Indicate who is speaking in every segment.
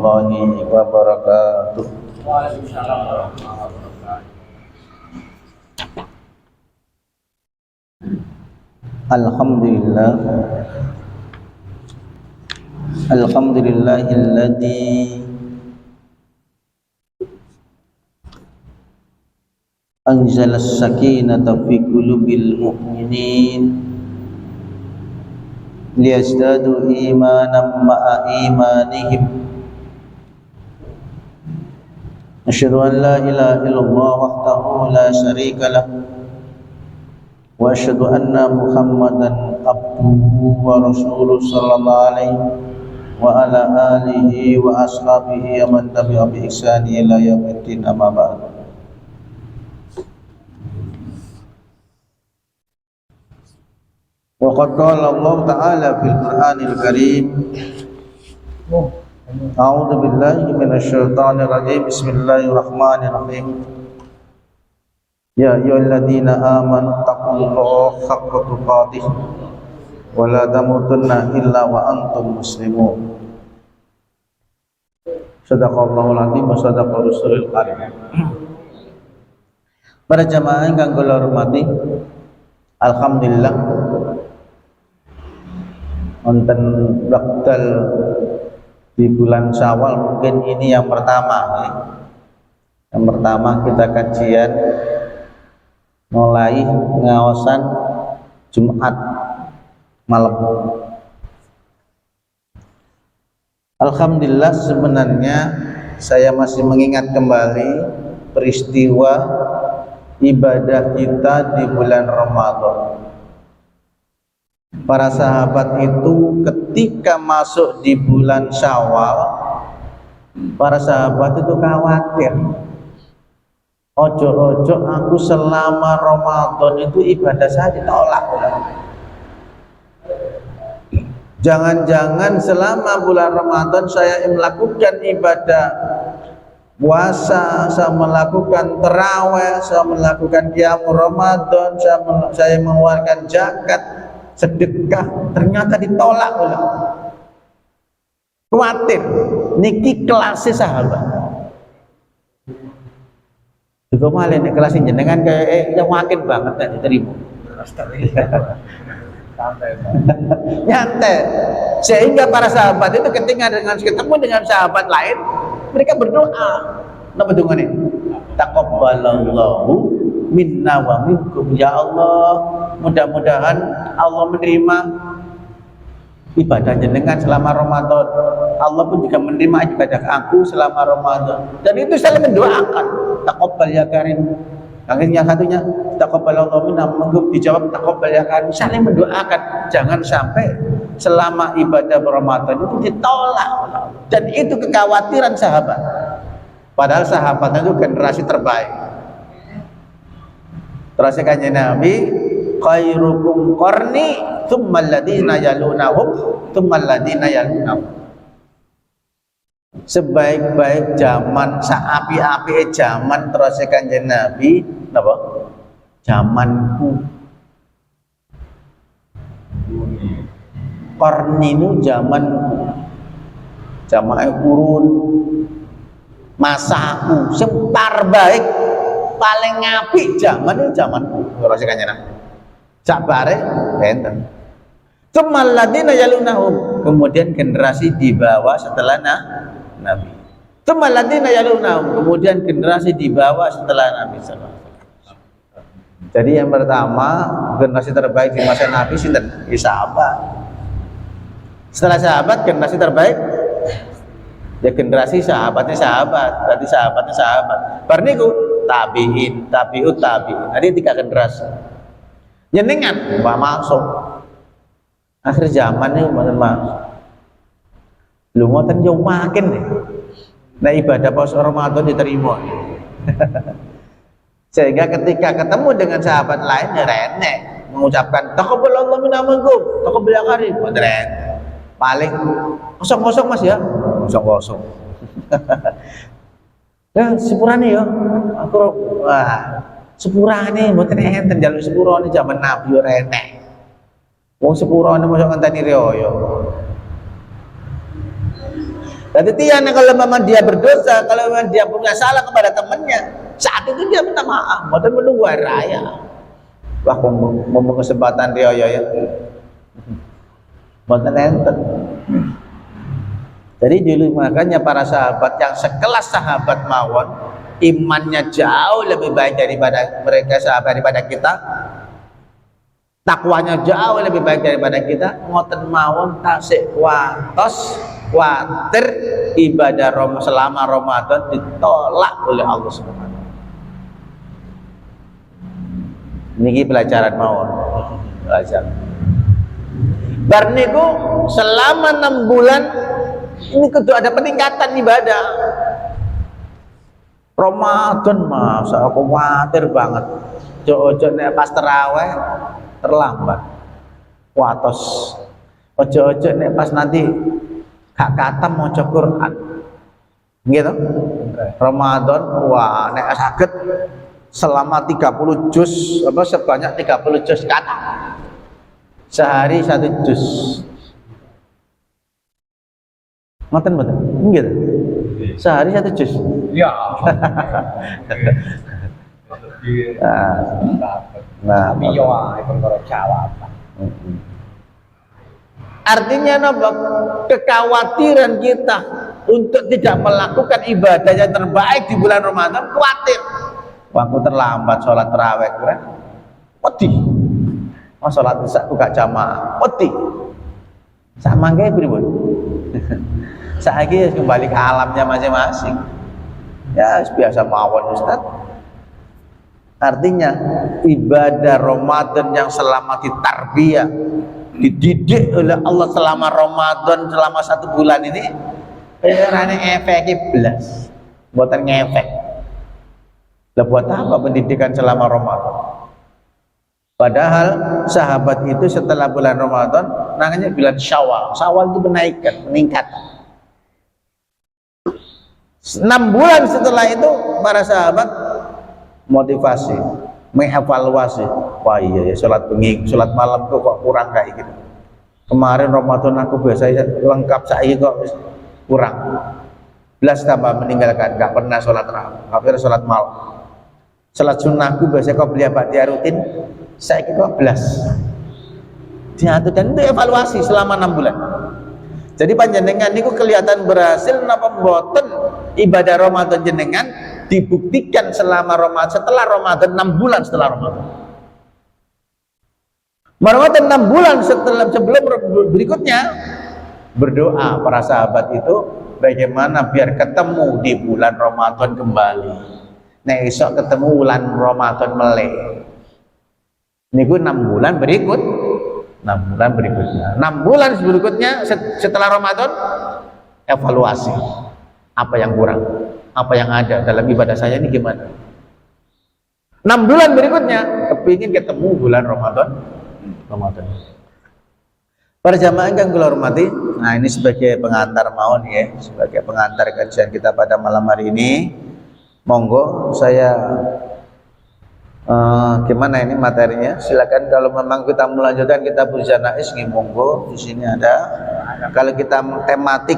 Speaker 1: warahmatullahi wabarakatuh.
Speaker 2: Waalaikumsalam warahmatullahi wabarakatuh.
Speaker 1: Alhamdulillah. Alhamdulillahilladzi anzala as-sakinata fi qulubil mu'minin liyazdadu imanan ma'a imanihim. Asyhadu an la ilaha illallah wahdahu la syarika lah wa asyhadu anna Muhammadan abduhu wa rasuluhu sallallahu alaihi wa ala alihi wa ashabihi wa man tabi'a bi ihsani ila yaumiddin, amma ba'd. Wa qad qala Allah ta'ala fil Qur'anil Karim, a'udzu billahi minasy syaithanir rajim, bismillahirrahmanirrahim. Ya ayyuhalladzina amanu taqullaha haqqa tuqatih wa la tamutunna illa wa antum muslimun. Shadaqallahul azim wa sadaqa rasulul karim. Para jamaah ingkang kula hormati, alhamdulillah wonten wekdal di bulan Syawal, mungkin ini yang pertama ya. Yang pertama kita kajian mulai ngaosan Jumat malam. Alhamdulillah, sebenarnya saya masih mengingat kembali peristiwa ibadah kita di bulan Ramadan. Para sahabat itu ketika masuk di bulan Syawal, para sahabat itu khawatir, ojo-ojo aku selama Ramadan itu ibadah saya ditolak. Jangan-jangan selama bulan Ramadan saya melakukan ibadah puasa, saya melakukan tarawih, saya melakukan qiyamul Ramadan, saya mengeluarkan zakat, sedekah, ternyata ditolak oleh Allah. Khawatir, niki kelasnya sahabat. Juga malah ini kelasnya jenengan kayak yang yakin banget dan diterima. Nyantai. Sehingga para sahabat itu ketika ketemu dengan sahabat lain, mereka berdoa. Apa doanya? Taqabbalallahu minna wa minkum, ya Allah, mudah-mudahan Allah menerima ibadah jenengan selama Ramadan. Allah pun juga menerima ibadah aku selama Ramadan. Dan itu saling mendoakan. Taqabbal ya karim. Yang satunya taqabbalallahu minna wa minkum, dijawab taqabbal ya karim. Saling mendoakan, jangan sampai selama ibadah Ramadan itu ditolak. Dan itu kekhawatiran sahabat. Padahal sahabat itu generasi terbaik. Terus kanjeng Nabi, khairukum qarni tsummal ladzina yalunahum tsummal ladzina yalunahum. Sebaik-baik zaman, saapi-api zaman terus kanjeng Nabi napa? Zamanku. Qarni itu zamanku. Jamaah kurun, masaku, sing terbaik paling apik zaman itu zamanku. Terus kanjeng Nabi. Sabare enten. Tsummal ladzina yalunahum, kemudian generasi di bawah setelah Nabi. Tsummal ladzina yalunahum, kemudian generasi di bawah setelah Nabi sallallahu alaihi wasallam. Jadi yang pertama generasi terbaik di masa Nabi sinten? Sahabat. Setelah sahabat generasi terbaik ya generasi sahabatnya sahabat, berarti sahabatnya sahabat. Bar niku tabi'in, tabi'ut tabi'in. Jadi 3 generasi. Jenengan mbak masuk akhir zaman ini mboten masuk. Lu ngoten yo makin nih. Nah ibadah puasa Ramadan diterima. Sehingga ketika ketemu dengan sahabat lain ya renek mengucapkan taqabbalallahu minna wa minkum, taqabbal ya karim. Paling kosong-kosong Mas ya. Kosong-kosong. Ya sepurane ya. Aku wah sepurane mboten enten njaluk sepurane zaman Nabi yo renek. Wong sepurane mosok ngenteni riyo. Jadi Tiana kalau memang dia berdosa, kalau memang dia punya salah kepada temannya, saat itu dia minta maaf, mau menunggu hari raya. Wah, mau kesempatan dia ya. Mboten enten. Jadi dulu makanya para sahabat yang sekelas sahabat mawon, imannya jauh lebih baik daripada mereka sahabat daripada kita. Takwanya jauh lebih baik daripada kita. Ngoten mawon tasik watos khawatir ibadah selama Ramadan ditolak oleh Allah Subhanahu. Niki pelajaran mawon. Pelajaran. Bar niku selama 6 bulan ini kudu ada peningkatan ibadah. Ramadan masa aku khawatir banget. Ojo-ojo nek pas tarawih terlambat. Watos. Ojo-ojo nek pas nanti gak katam maca Quran. Gitu. Ramadan wah nek saged selama 30 juz apa sebanyak 30 juz katam. Sehari 1 juz. Ngoten mboten? Nggih. Sehari 1 juz.
Speaker 2: Iya.
Speaker 1: Nah,
Speaker 2: tapi yo ae perkara jawab.
Speaker 1: Artinya apa? Kekhawatiran kita untuk tidak melakukan ibadah yang terbaik di bulan Ramadan, khawatir. Waktu terlambat sholat tarawih, kan? Wedi. Oh, sholat isya gak jamaah, wedi. Sama kayak pripun? Saiki kembali ke alamnya masing-masing. Ya, biasa mawon Ustaz. Artinya ibadah Ramadan yang selama ditarbiyah, dididik oleh Allah selama Ramadan selama 1 bulan ini kayaknya efeknya belas buatan ngefek lah. Buat apa pendidikan selama Ramadan? Padahal sahabat itu setelah bulan Ramadan namanya bulan Syawal. Syawal itu meningkat 6 bulan setelah itu para sahabat motivasi, mengevaluasi. Wah iya ya, sholat malam kok kurang kayak gitu. Kemarin Ramadan aku biasanya lengkap, saya kok kurang. Belas tambah meninggalkan, gak pernah sholat rawih, gak pernah sholat malam. Sholat sunnahku biasanya kok beli dia rutin, saya kok belas. Diatur dan itu evaluasi selama 6 bulan. Jadi panjenengan niku kelihatan berhasil napa mboten ibadah Ramadan jenengan dibuktikan selama Ramadan, setelah Ramadan 6 bulan setelah Ramadan. Ramadan 6 bulan sebelum berikutnya berdoa para sahabat itu bagaimana biar ketemu di bulan Ramadan kembali. Nek esok ketemu bulan Ramadan meleh. Niku 6 bulan berikut. 6 bulan berikutnya. 6 bulan berikutnya setelah Ramadan evaluasi. Apa yang kurang? Apa yang ada dalam ibadah saya ini gimana? 6 bulan berikutnya kepingin ketemu bulan Ramadan. Para jamaah yang kula hormati, nah ini sebagai pengantar mawon ya, sebagai pengantar kajian kita pada malam hari ini. Monggo saya gimana ini materinya? Silakan kalau memang kita melanjutkan kita Janais nggih monggo, di sini ada. Kalau kita tematik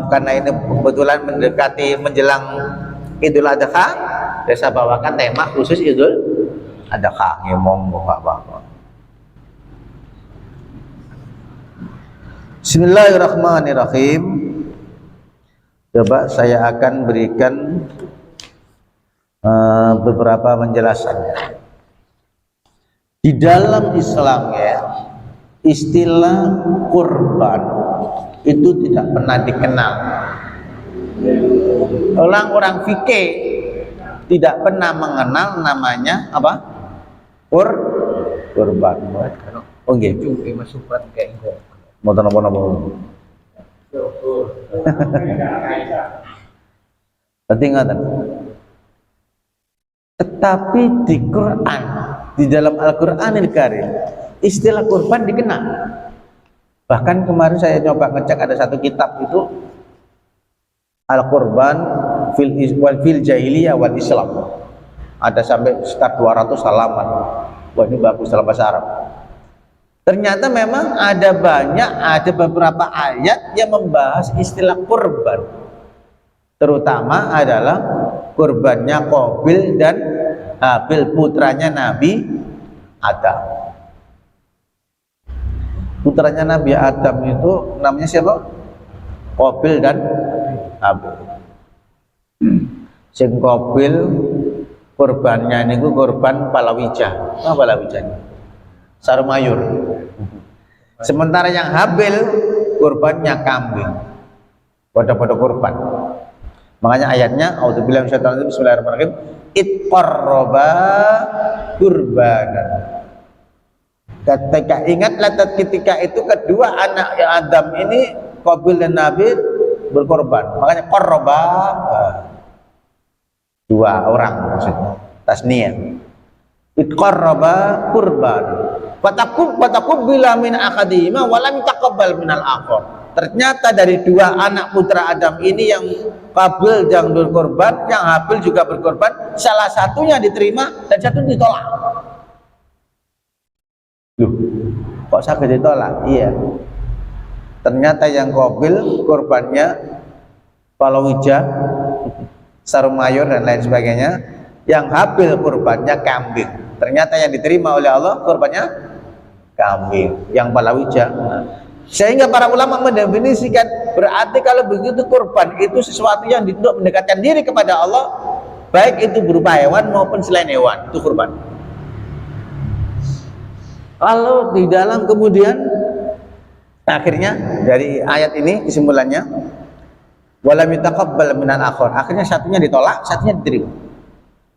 Speaker 1: karena ini kebetulan mendekati menjelang Idul Adha, saya bawakan tema khusus Idul Adha. Nggih monggo Pak Bapak. Bismillahirrahmanirrahim. Coba saya akan berikan beberapa penjelasannya. Di dalam Islam ya, istilah kurban itu tidak pernah dikenal. Orang-orang fikih tidak pernah mengenal namanya apa? Kurban. Oh nggih.
Speaker 2: Cukup masuk kayak gitu.
Speaker 1: Mboten napa-napa. Ngoten. Tetapi di Quran, di dalam Al-Qur'anil Karim, istilah kurban dikenal. Bahkan kemarin saya coba ngecek ada satu kitab itu Al-Qurban fil Jahiliyah wal Islam. Ada sampai sekitar 200 halaman. Wah ini bagus dalam bahasa Arab. Ternyata memang ada beberapa ayat yang membahas istilah kurban. Terutama adalah kurbannya Qabil dan Habil, putranya Nabi Adam. Putranya Nabi Adam itu namanya siapa? Qabil dan Habil. Sing Qabil kurbannya niku kurban palawija. Apa palawija? Sarumayur. Sementara yang Habil kurbannya kambing. Pada kurban. Makanya ayatnya auzubillahi minasyaitonir rajim, bismillahirrahmanirrahim, ittqarraba qurbanan. Ingatlah ketika itu kedua anak Adam ini Qabil dan Habil berkorban. Makanya qarraba, dua orang maksudnya, tasniyah. Ittqarraba qurban. Fatakub bila min akadihima wa lam taqabbal minal akhar. Ternyata dari dua anak putra Adam ini yang Qabil yang berkorban, yang Habil juga berkorban, salah satunya diterima dan satu ditolak. Loh, kok sampai ditolak? Iya. Ternyata yang Qabil korbannya palawija, sarumayur dan lain sebagainya. Yang Habil korbannya kambing. Ternyata yang diterima oleh Allah korbannya kambing, yang palawija. Sehingga para ulama mendefinisikan berarti kalau begitu kurban itu sesuatu yang untuk mendekatkan diri kepada Allah, baik itu berupa hewan maupun selain hewan, itu kurban. Kalau di dalam kemudian akhirnya dari ayat ini kesimpulannya walam yataqabbal minal akhar, akhirnya satunya ditolak, satunya diterima.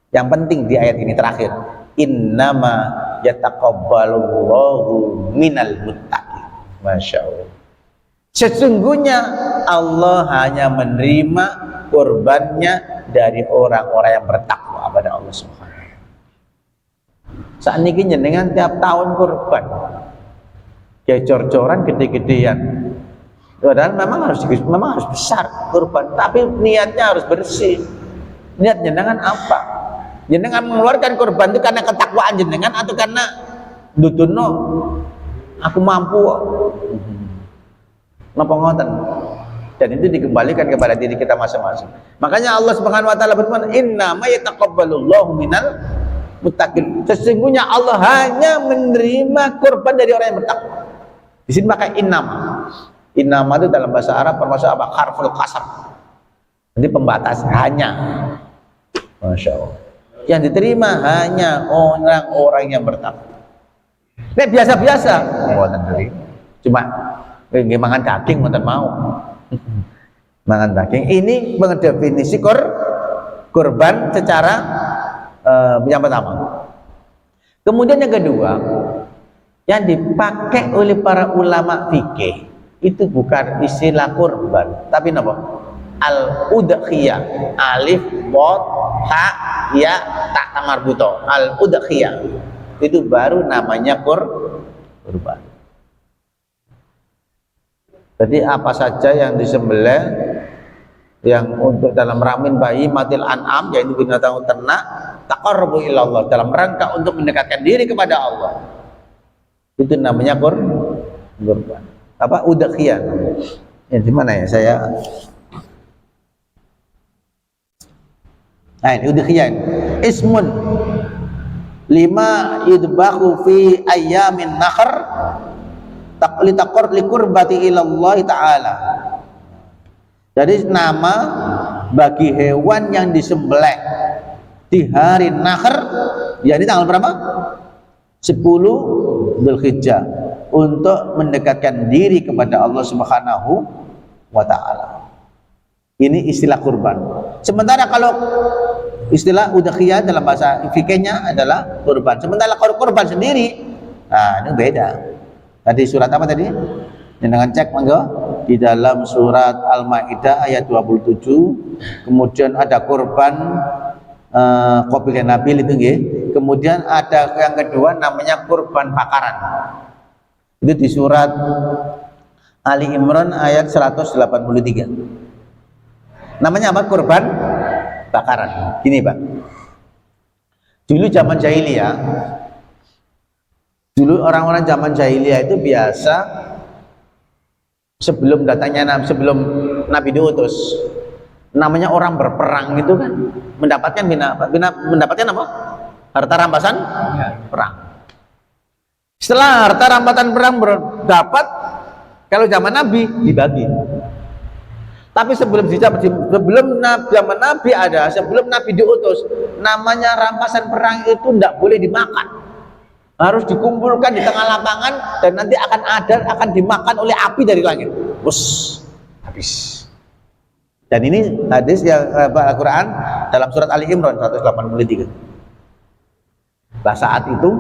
Speaker 1: Yang penting di ayat ini terakhir, innama yataqabbalullahu minal muttaqin. Masya Allah. Sesungguhnya Allah hanya menerima kurbannya dari orang-orang yang bertakwa kepada Allah Subhanahu. Saat ini jenengan tiap tahun kurban, kayak cor-coran gede-gedean. Padahal memang harus besar kurban, tapi niatnya harus bersih. Niat jenengan apa? Jenengan mengeluarkan kurban itu karena ketakwaan jenengan atau karena duduno aku mampu napa ngoten. Dan itu dikembalikan kepada diri kita masing-masing. Makanya Allah Subhanahu wa taala berfirman, "Inna ma yataqabbalullahu minal muttaqin." Sesungguhnya Allah hanya menerima kurban dari orang yang bertakwa. Di sini pakai innama. Innama itu dalam bahasa Arab termasuk apa? Harful qasam. Jadi pembatas hanya. Masya Allah. Yang diterima hanya orang-orang yang bertakwa. Nek biasa-biasa, mboten terima. Cuma mangan daging mboten mau. Mangan daging. Ini mendefinisi kurban secara yang pertama. Kemudian yang kedua, yang dipakai oleh para ulama fikih itu bukan istilah kurban, tapi apa? Al-udhiyah, alif, bot, ha, ya, tak marbuto. Al-udhiyah itu baru namanya kurban. Jadi apa saja yang disembelih yang untuk dalam ramin bayi matil an'am, yaitu binatang ternak, taqarrubu ilallah, dalam rangka untuk mendekatkan diri kepada Allah, itu namanya kurban. Apa? Udhiyah. Ya, di mana ya saya? Nah, ini udhiyah. Ismun lima yudbahu fi ayyamin nakhr liqurbati ilallah ta'ala. Jadi nama bagi hewan yang disembelih di hari nakhr, yakni tanggal berapa? 10 Dzulhijjah, untuk mendekatkan diri kepada Allah Subhanahu wa taala. Ini istilah kurban. Sementara kalau istilah udhiyah dalam bahasa fikihnya adalah kurban. Sementara kalau kurban sendiri, nah ini beda. Tadi surat apa tadi? Jangan cek monggo di dalam surat Al-Maidah ayat 27. Kemudian ada kurban Qabil dan Habil itu nggih. Kemudian ada yang kedua namanya kurban bakaran. Itu di surat Ali Imran ayat 183. Namanya apa? Kurban bakaran. Gini Pak, dulu zaman jahiliyah Dulu orang-orang zaman jahiliyah itu biasa sebelum datangnya Nabi, sebelum Nabi diutus, namanya orang berperang itu kan mendapatkan apa? Harta rampasan perang. Setelah harta rampasan perang dapat, kalau zaman Nabi dibagi. Tapi sebelum zaman Nabi ada, sebelum Nabi diutus, namanya rampasan perang itu tidak boleh dimakan. Harus dikumpulkan di tengah lapangan dan nanti akan dimakan oleh api dari langit. Bus, habis. Dan ini hadis yang Al-Quran dalam surat Ali Imran 183. Nah, saat itu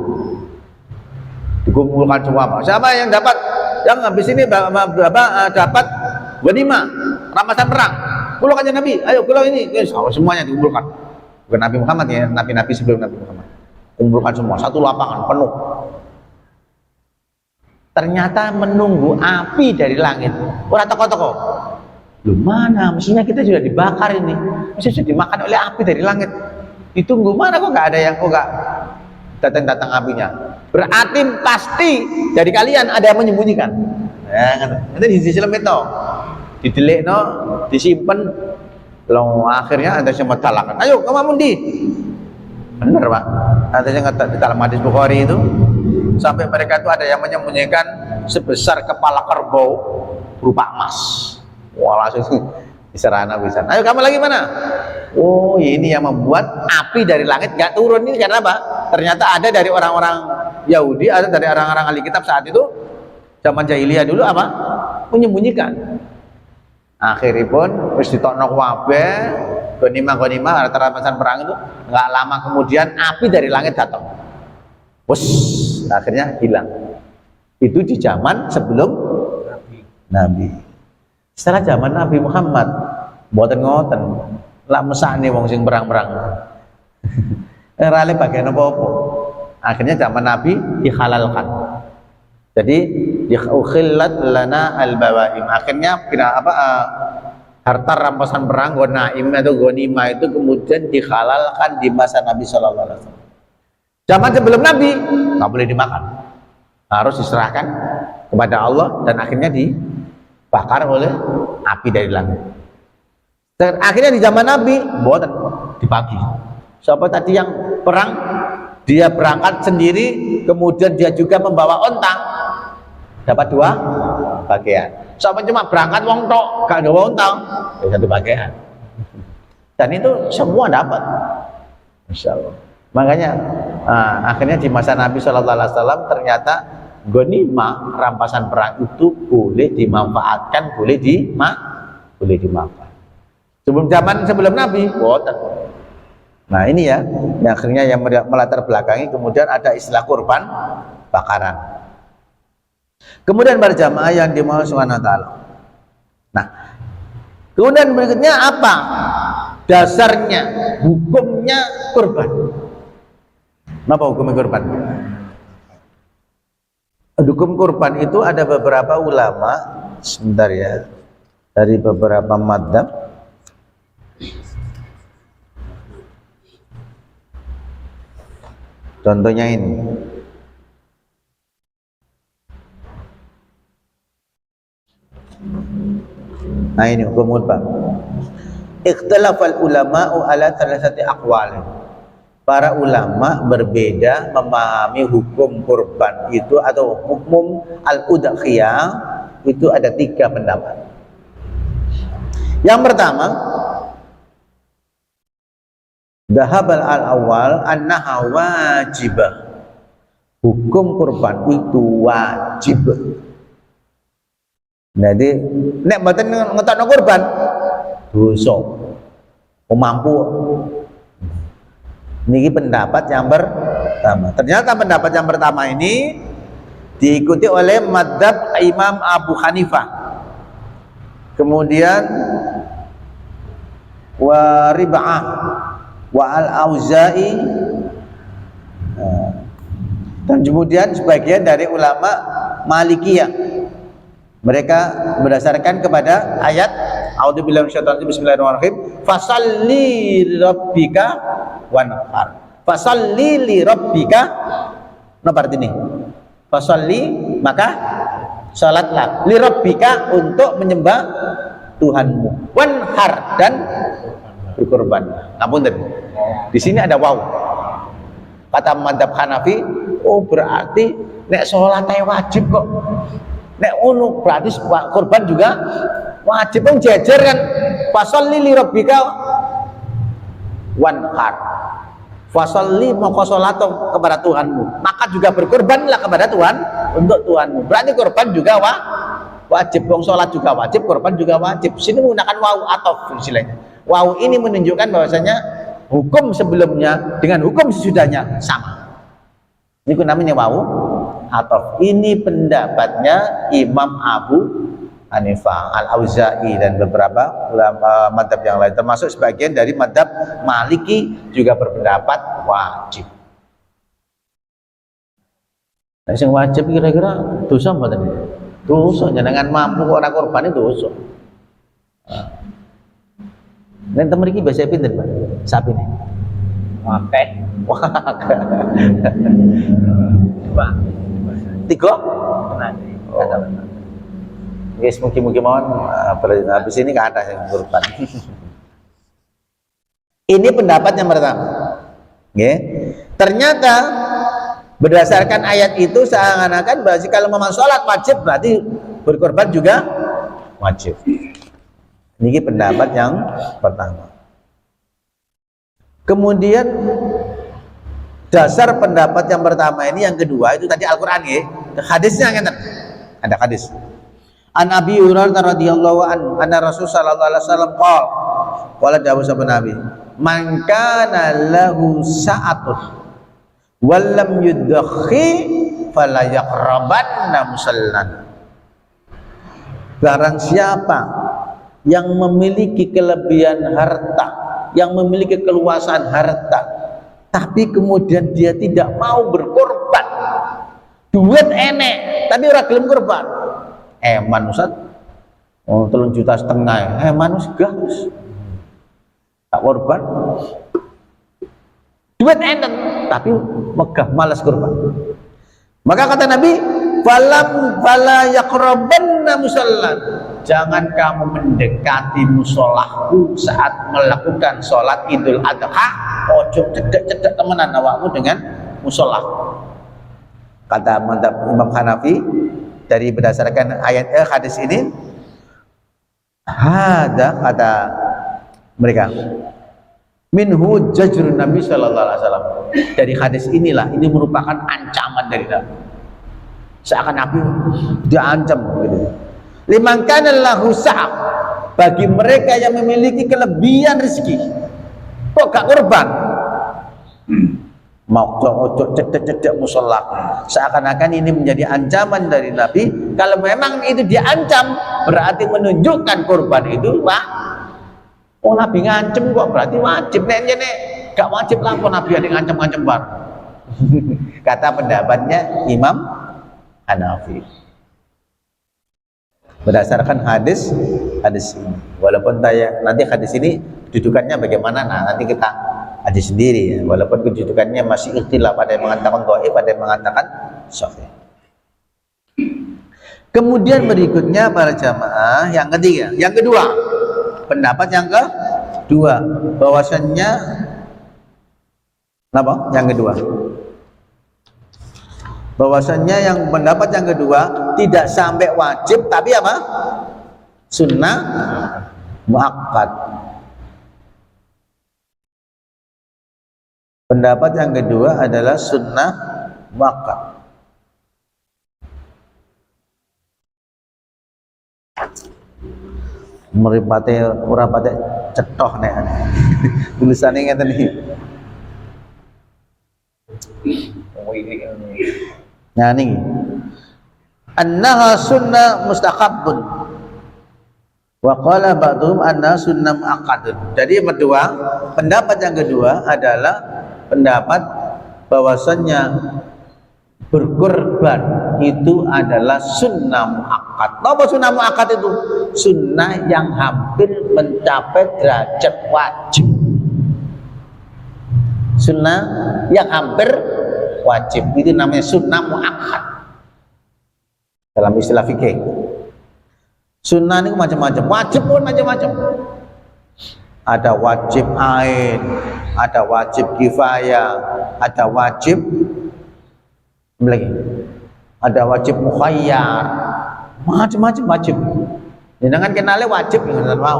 Speaker 1: dikumpulkan semua. Siapa yang dapat? Yang habis ini dapat ghanimah, rampasan perang. Kumpulkannya Nabi. Ayo kumpul ini. Semuanya dikumpulkan. Bukan Nabi Muhammad ya, nabi-nabi sebelum Nabi Muhammad. Kumpulkan semua, satu lapangan penuh. Ternyata menunggu api dari langit. Orang toko-toko. Loh mana? Mestinya kita sudah dibakar ini. Mestinya sudah dimakan oleh api dari langit. Ditunggu mana kok nggak ada yang kok nggak datang apinya. Berarti pasti dari kalian ada yang menyembunyikan. Ya, nanti di film itu didelik no, disimpan. Lalu akhirnya ada yang mentalakan. Ayo kamu mundi. Benar Pak, adanya di dalam hadis Bukhari itu sampai mereka itu ada yang menyembunyikan sebesar kepala kerbau berupa emas. Wah langsung diserahkan bisa. Ayo kamu lagi mana? Oh ini yang membuat api dari langit nggak turun ini karena apa? Ternyata ada dari orang-orang Yahudi, ada dari orang-orang ahli kitab saat itu zaman jahiliyah dulu apa? Menyembunyikan. Akhirnya pun terus ditokno kabeh ghanimah antara rampasan perang itu nggak lama kemudian api dari langit datang. Wus, akhirnya hilang. Itu di zaman sebelum Nabi. Setelah zaman Nabi Muhammad, mboten ngoten. Lah mesane wong sing perang-perang. Rale bagian apa-apa. Akhirnya zaman Nabi dihalalkan. Jadi diukhillat lana al-bawaim. Akhirnya harta rampasan perang ghanaim atau ghanimah itu kemudian dihalalkan di masa Nabi Shallallahu Alaihi Wasallam. Zaman sebelum Nabi nggak boleh dimakan, harus diserahkan kepada Allah dan akhirnya dibakar oleh api dari langit. Dan akhirnya di zaman Nabi buatan dibagi. Siapa tadi yang perang, dia berangkat sendiri, kemudian dia juga membawa onta, dapat 2 bagian. Siapa cuma berangkat wong tok, gak ada wong tok, satu bagian. Dan itu semua dapat. Masya Allah. Makanya akhirnya di masa Nabi Shallallahu Alaihi Wasallam ternyata ghanimah rampasan perang itu boleh dimanfaatkan, boleh dimakan. Sebelum Nabi, boten. Nah ini ya, yang akhirnya yang melatar belakangi kemudian ada istilah kurban bakaran. Kemudian berjamaah yang dimaulah Subhanahu wa taala. Nah, kemudian berikutnya apa? Dasarnya, hukumnya kurban. Apa hukumnya kurban? Hukum kurban itu ada beberapa ulama, sebentar ya, dari beberapa madzhab. Contohnya ini. Nah ini hukum kurban. Ikhtilafal ulama'u ala thalathati aqwal. Para ulama berbeda memahami hukum kurban itu atau hukum al-udhiyah itu ada 3 pendapat. Yang pertama, dhahabal al-awwal annaha wajibah. Hukum kurban itu wajib. Jadi nek mboten ngetokno kurban dosa. Mampu. Niki pendapat yang pertama. Ternyata pendapat yang pertama ini diikuti oleh madzhab Imam Abu Hanifah. Kemudian wa Rib'ah wa Al-Auza'i dan kemudian sebagian dari ulama Malikiyah. Mereka berdasarkan kepada ayat A'udzubillahi minasyaitonir rajim bismillahirrahmanirrahim fasalli lirabbika wanhar. Fasalli lirabbika napa artine? Fasalli, maka salatlah li rabbika, untuk menyembah Tuhanmu, wanhar, dan berkorban. Ngapunten, di sini ada waw. Kata madzhab Hanafi, oh berarti nek salatnya wajib kok. Nek ono berarti korban juga wajib. Pun jejer kan, fasalli li rabbika wanhar, fasalli, maka salat kepada Tuhanmu, maka juga berkorbanlah kepada Tuhan, untuk Tuhanmu. Berarti korban juga wajib. Wong salat juga wajib, korban juga wajib. Sini menggunakan waw atau istilahnya. Waw ini menunjukkan bahwasanya hukum sebelumnya dengan hukum sesudahnya sama. Ini namanya waw atau. Ini pendapatnya Imam Abu Hanifah, Al-Auza'i, dan beberapa ulama madhab yang lain, termasuk sebagian dari madhab Maliki juga berpendapat wajib. Nah, yang wajib kira-kira dosa apa tadi? Dosa, jangan mampu orang korban itu dosa. Dan teman ini bahasa pinter, Pak. Sapi nih.
Speaker 2: Oke.
Speaker 1: Wah,
Speaker 2: Pak.
Speaker 1: tiga.
Speaker 2: Nanti.
Speaker 1: Guys, mungkin mohon habis ini ke atas yang korban. Ini pendapat yang pertama. Okay. Ternyata berdasarkan ayat itu seakan-akan bahwa kalau memang sholat wajib berarti berkorban juga wajib. Ini pendapat yang pertama. Kemudian dasar pendapat yang pertama ini, yang kedua itu tadi Al-Quran ya. Hadisnya kan ada hadis. An Abi Hurairah radhiyallahu anhu anna Rasul sallallahu alaihi wasallam qala dawuh sahabat Nabi, man kana lahu sa'atun wal lam yudakhi fala yaqrabanna musallan. Barang siapa yang memiliki kelebihan harta, yang memiliki keluasan harta, tapi kemudian dia tidak mau berkorban, duit enek tapi ora gelem korban, Ustaz, oh 3,5 juta, gas tak korban, duit enek tapi megah malas korban. Maka kata Nabi, fala yaqrabanna musallan, jangan kamu mendekati musolahku saat melakukan sholat Idul Adha. Ojo cedek-cedek temenan awakmu dengan musolah. Kata mantap Imam Hanafi, dari berdasarkan ayat hadis ini, ada kata mereka, minhu jajrun Nabi sallallahu alaihi wasallam. Dari hadis inilah, ini merupakan ancaman dari Nabi. Seakan Nabi diancam gitu. Liman kana lahu sa'ab, bagi mereka yang memiliki kelebihan rezeki, kok gak korban? Mau ojo cedek-cedek musola. Seakan-akan ini menjadi ancaman dari Nabi. Kalau memang itu diancam, berarti menunjukkan korban itu oh Nabi ngancem kok, berarti wajib. Nek gak wajib lah kok Nabi ada ngancem-ngancem bar. Kata pendapatnya Imam Hanafi berdasarkan hadis ini. Walaupun nanti hadis ini kedudukannya bagaimana, nah nanti kita hadis sendiri ya. Walaupun kedudukannya masih ikhtilaf, ada yang mengatakan dhaif, ada yang mengatakan sahih. Kemudian berikutnya para jamaah yang ketiga, yang kedua, pendapat yang kedua, bahwasannya apa? Yang kedua, bahwasannya yang pendapat yang kedua tidak sampai wajib, tapi apa? Sunnah muakkad. Pendapat yang kedua adalah sunnah muakkad. Meripate ora pate cetoh nek. Tulisane ngeten iki. Nah ini annaha sunnah mustahabbun wa qala ba'dhum anna sunnah muakkadun. Jadi yang kedua, pendapat yang kedua adalah pendapat bahwasannya berkorban itu adalah sunnah muakkad. Apa sunnah muakkad itu? Sunnah yang hampir mencapai derajat wajib. Sunnah yang hampir wajib itu namanya sunnah muakkad. dalam istilah fikih. Sunnah ini macam-macam, wajib pun macam-macam. Ada wajib ain, ada wajib kifayah, ada wajib lagi, ada wajib mukhayyar, macam-macam wajib. Jangan kenalnya wajib yang mau.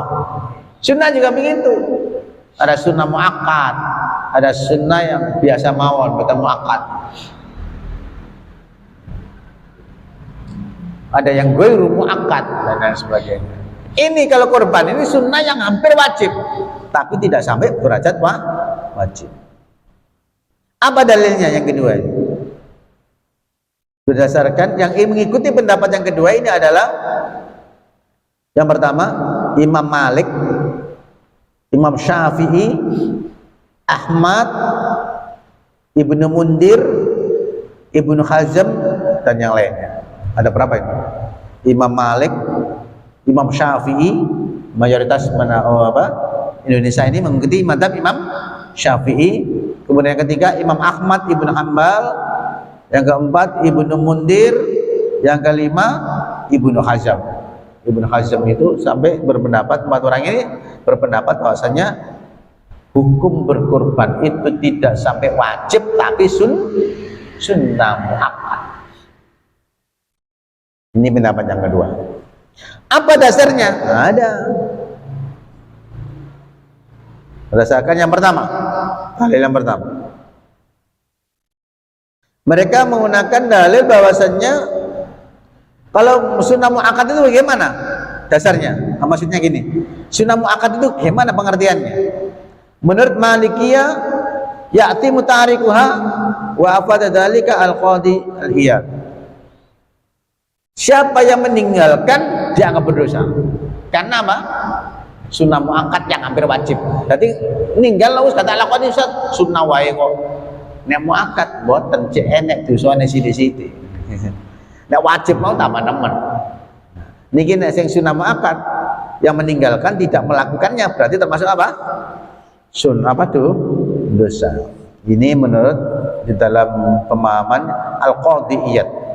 Speaker 1: Sunnah juga begitu. Ada sunnah muakkad, ada sunnah yang biasa mawon, bukan muakkad. Ada yang ghairu muakkad dan lain sebagainya. Ini kalau korban ini sunnah yang hampir wajib, tapi tidak sampai derajat wajib. Apa dalilnya yang kedua ini? Berdasarkan yang mengikuti pendapat yang kedua ini adalah yang pertama Imam Malik, Imam Syafi'i, Ahmad, Ibnu Mundir, Ibnu Hazm dan yang lainnya. Ada berapa ini? Imam Malik, Imam Syafi'i, mayoritas Indonesia ini mengikuti mazhab Imam Syafi'i. Kemudian yang ketiga Imam Ahmad Ibnu Hanbal, yang keempat Ibnu Mundir, yang kelima Ibnu Hazm. Ibnu Hazm itu sampai berpendapat, empat orang ini berpendapat bahwasanya hukum berkorban itu tidak sampai wajib tapi sunnah muakkad. Ini pendapat yang kedua. Apa dasarnya? Ada. Berdasarkan yang pertama, dalil yang pertama. Mereka menggunakan dalil bahwasannya kalau sunnah muakkad itu bagaimana dasarnya? Maksudnya gini, sunnah muakkad itu bagaimana pengertiannya? Menurut Malikiyah, ya'ti mutarikuha wa afada dzalika al-qadhi al-iyad. Siapa yang meninggalkan dianggap berdosa. Karena apa? Sunnah muakkad yang hampir wajib. Jadi ninggal lah kata lakoni Ustaz, sunnah wae kok. Nek muakkad boten cek enek dosane sithik-sithik. Nek wajib mau tambah nemen. Niki nek sing sunnah muakkad yang meninggalkan tidak melakukannya berarti termasuk apa? Sunnah apa tuh? Dosa. Ini menurut di dalam pemahaman al-qadhiyat.